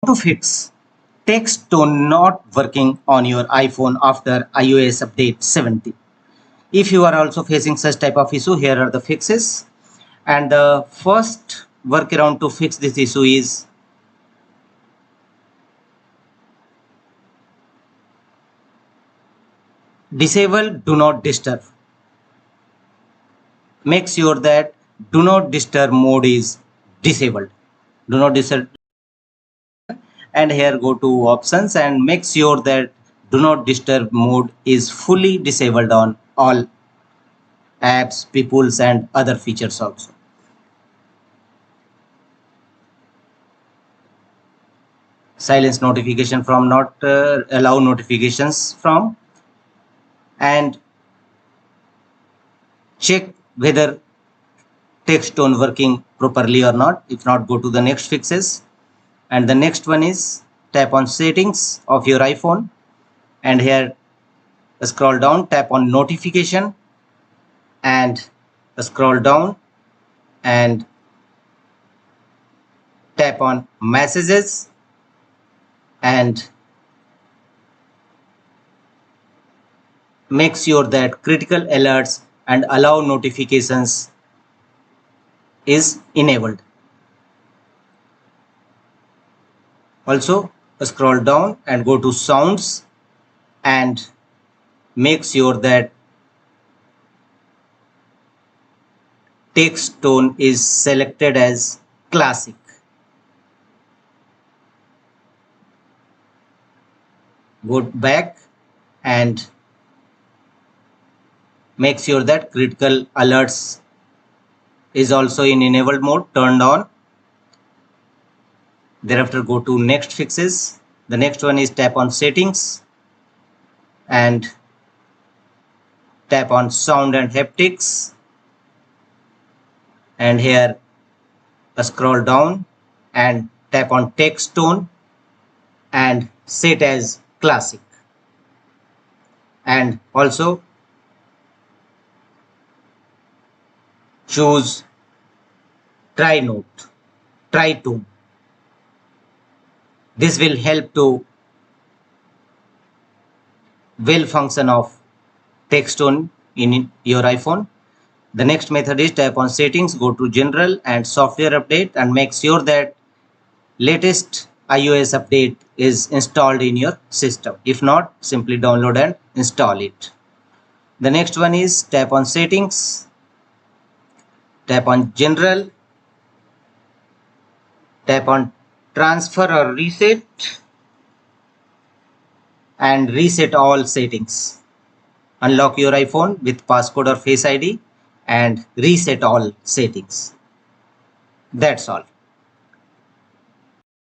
To fix text tone not working on your iPhone after iOS update 17. If you are also facing such type of issue, here are the fixes. And the first workaround to fix this issue is disable do not disturb. Make sure that do not disturb mode is disabled. Do not disturb, and here go to options and make sure that do not disturb mode is fully disabled on all apps, peoples and other features also. Silence notification from, not allow notifications from, and check whether text tone working properly or not. If not, go to the next fixes. And the next one is tap on settings of your iPhone, and here scroll down, tap on notification, and scroll down and tap on messages, and make sure that critical alerts and allow notifications is enabled. Also scroll down and go to sounds and make sure that text tone is selected as classic. Go back and make sure that critical alerts is also in enabled mode, turned on. Thereafter go to next fixes. The next one is tap on settings and tap on sound and haptics, and here scroll down and tap on text tone and set as classic, and also choose try tone. This will help to well function of text tone in your iPhone. The next method is tap on settings, go to general and software update, and make sure that latest iOS update is installed in your system. If not, simply download and install it. The next one is tap on settings, tap on general, tap on transfer or reset, and reset all settings. Unlock your iPhone with passcode or Face ID and reset all settings. That's all.